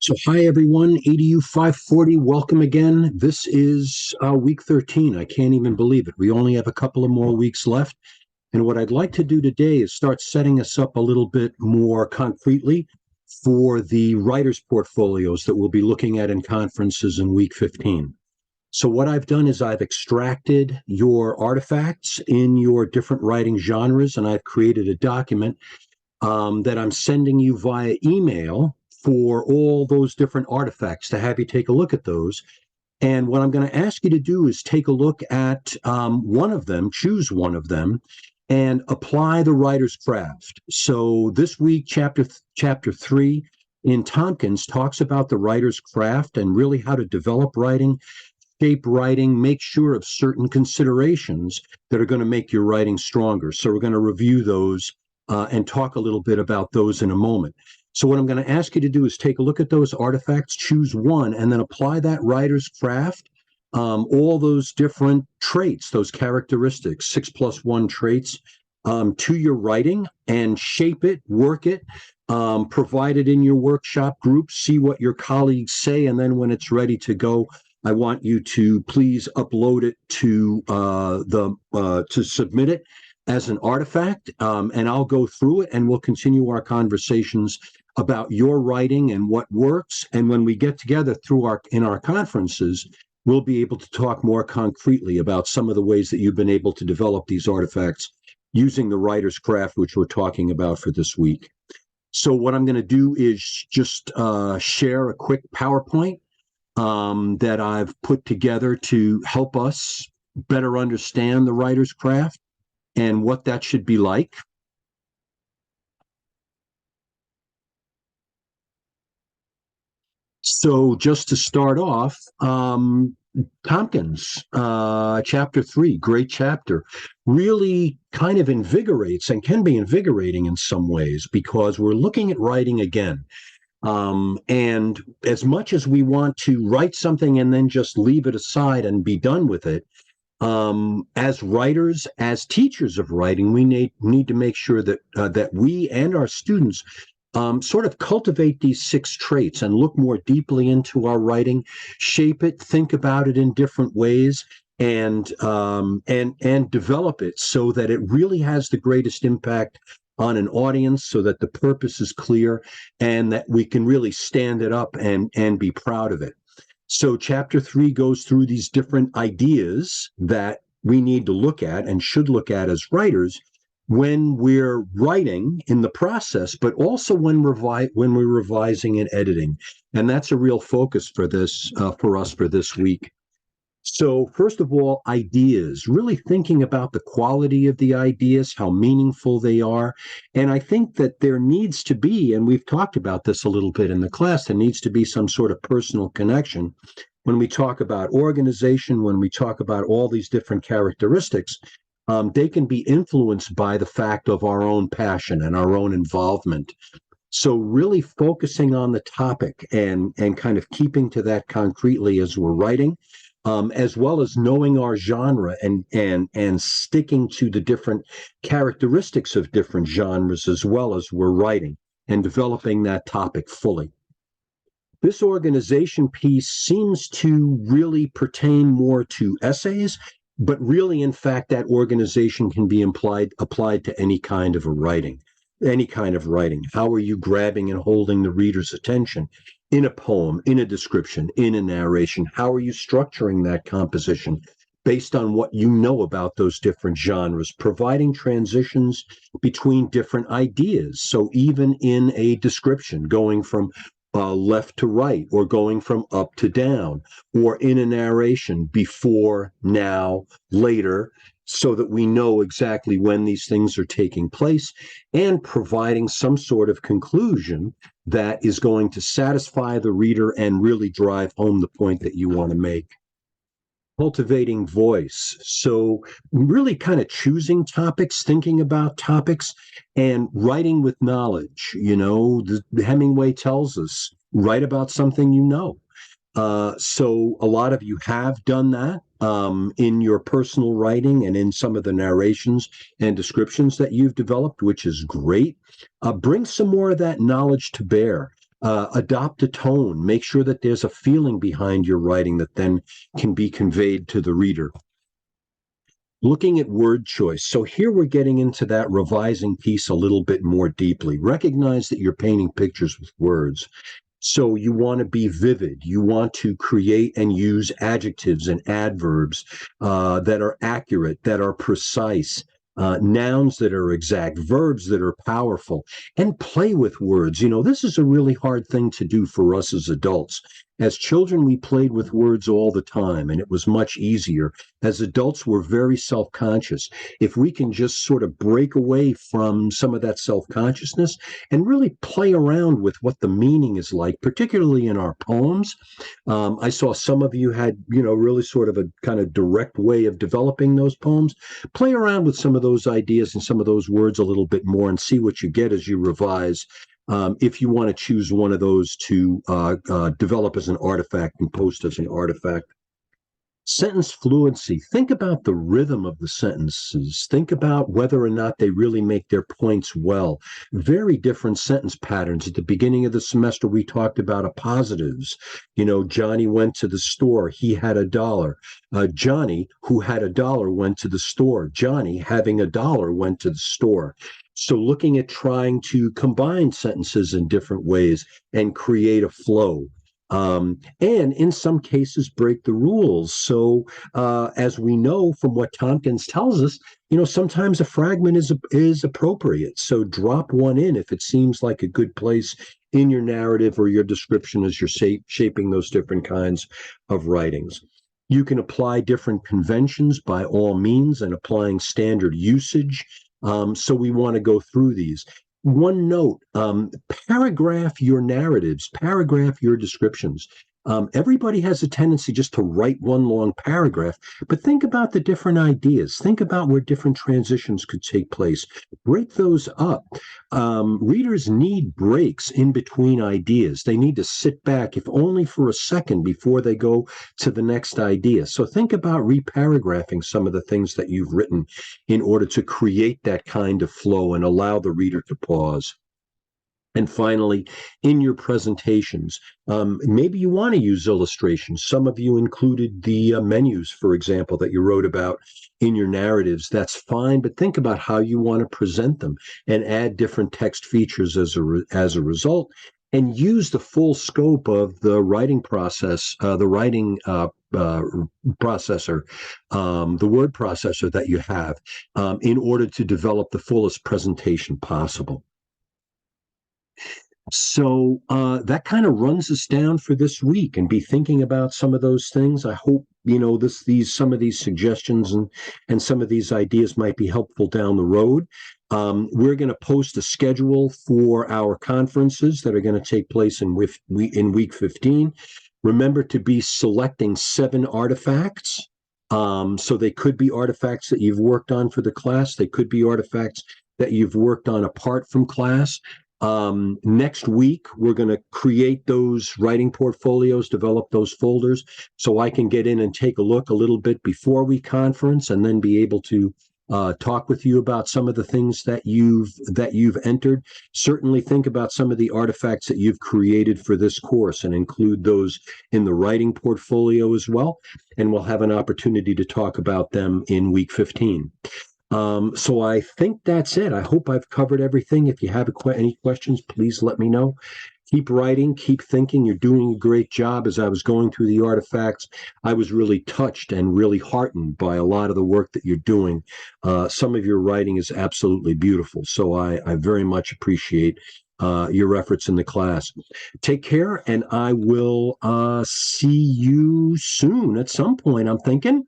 So hi everyone, ADU 540, welcome again. This is week 13. I can't even believe it. We only have a couple of more weeks left. And what I'd like to do today is start setting us up a little bit more concretely for the writers' portfolios that we'll be looking at in conferences in week 15. So what I've done is I've extracted your artifacts in your different writing genres, and I've created a document that I'm sending you via email for all those different artifacts to have you take a look at those. And what I'm going to ask you to do is take a look at one of them, choose one of them, and apply the writer's craft. So this week, chapter 3 in Tompkins talks about the writer's craft and really how to develop writing, shape writing, make sure of certain considerations that are going to make your writing stronger. So we're going to review those and talk a little bit about those in a moment. So what I'm going to ask you to do is take a look at those artifacts, choose one, and then apply that writer's craft, all those different traits, those characteristics, 6+1 traits, to your writing and shape it, work it, provide it in your workshop group, see what your colleagues say, and then when it's ready to go, I want you to please upload it to to submit it as an artifact, and I'll go through it and we'll continue our conversations about your writing and what works. And when we get together in our conferences, we'll be able to talk more concretely about some of the ways that you've been able to develop these artifacts using the writer's craft, which we're talking about for this week. So what I'm going to do is just share a quick PowerPoint that I've put together to help us better understand the writer's craft and what that should be like. So just to start off, Tompkins, chapter 3, great chapter, really kind of invigorates and can be invigorating in some ways because we're looking at writing again. And as much as we want to write something and then just leave it aside and be done with it, as writers, as teachers of writing, we need to make sure that that we and our students sort of cultivate these 6 traits and look more deeply into our writing, shape it, think about it in different ways, and develop it so that it really has the greatest impact on an audience, so that the purpose is clear and that we can really stand it up and be proud of it. So chapter 3 goes through these different ideas that we need to look at and should look at as writers when we're writing in the process, but also when we're revising and editing. And that's a real focus for this for us for this week. So first of all, ideas, really thinking about the quality of the ideas, how meaningful they are. And I think that there needs to be, and we've talked about this a little bit in the class, there needs to be some sort of personal connection. When we talk about organization, when we talk about all these different characteristics, they can be influenced by the fact of our own passion and our own involvement. So really focusing on the topic and kind of keeping to that concretely as we're writing, as well as knowing our genre and sticking to the different characteristics of different genres as well as we're writing and developing that topic fully. This organization piece seems to really pertain more to essays, but really, in fact, that organization can be applied to any kind of writing. How are you grabbing and holding the reader's attention in a poem, in a description, in a narration? How are you structuring that composition based on what you know about those different genres, providing transitions between different ideas? So even in a description, going from left to right, or going from up to down, or in a narration, before, now, later, so that we know exactly when these things are taking place, and providing some sort of conclusion that is going to satisfy the reader and really drive home the point that you want to make. Cultivating voice. So really kind of choosing topics, thinking about topics, and writing with knowledge. You know, Hemingway tells us, write about something you know. So a lot of you have done that in your personal writing and in some of the narrations and descriptions that you've developed, which is great. Bring some more of that knowledge to bear. Adopt a tone. Make sure that there's a feeling behind your writing that then can be conveyed to the reader. Looking at word choice. So here we're getting into that revising piece a little bit more deeply. Recognize that you're painting pictures with words. So you want to be vivid. You want to create and use adjectives and adverbs that are accurate, that are precise, nouns that are exact, verbs that are powerful, and play with words. This is a really hard thing to do for us as adults. As children, we played with words all the time, and it was much easier. As adults, we're very self conscious. If we can just sort of break away from some of that self consciousness and really play around with what the meaning is like, particularly in our poems. I saw some of you had, really sort of a kind of direct way of developing those poems. Play around with some of those ideas and some of those words a little bit more and see what you get as you revise. If you want to choose one of those to develop as an artifact and post as an artifact. Sentence fluency. Think about the rhythm of the sentences. Think about whether or not they really make their points well. Very different sentence patterns. At the beginning of the semester, we talked about positives. Johnny went to the store. He had $1. Johnny, who had $1, went to the store. Johnny, having $1, went to the store. So looking at trying to combine sentences in different ways and create a flow. And in some cases break the rules. So as we know from what Tompkins tells us, sometimes a fragment is appropriate. So drop one in if it seems like a good place in your narrative or your description as you're shaping those different kinds of writings. You can apply different conventions by all means and applying standard usage. So we want to go through these. One note, paragraph your narratives, paragraph your descriptions. Everybody has a tendency just to write one long paragraph, but think about the different ideas. Think about where different transitions could take place. Break those up. Readers need breaks in between ideas. They need to sit back, if only for a second, before they go to the next idea. So think about reparagraphing some of the things that you've written in order to create that kind of flow and allow the reader to pause. And finally, in your presentations, maybe you want to use illustrations. Some of you included the menus, for example, that you wrote about in your narratives. That's fine, but think about how you want to present them and add different text features as a result. And use the full scope of the writing process, the writing processor, the word processor that you have, in order to develop the fullest presentation possible. So that kind of runs us down for this week, and be thinking about some of those things. I hope some of these suggestions and some of these ideas might be helpful down the road. We're going to post a schedule for our conferences that are going to take place in week 15. Remember to be selecting 7 artifacts. So they could be artifacts that you've worked on for the class. They could be artifacts that you've worked on apart from class. Next week, we're going to create those writing portfolios, develop those folders, so I can get in and take a look a little bit before we conference, and then be able to talk with you about some of the things that you've entered. Certainly think about some of the artifacts that you've created for this course and include those in the writing portfolio as well. And we'll have an opportunity to talk about them in week 15. So I think that's it. I hope I've covered everything. If you have any questions, please let me know. Keep writing, keep thinking. You're doing a great job. As I was going through the artifacts, I was really touched and really heartened by a lot of the work that you're doing. Some of your writing is absolutely beautiful. So I very much appreciate your efforts in the class. Take care, and I will see you soon at some point, I'm thinking.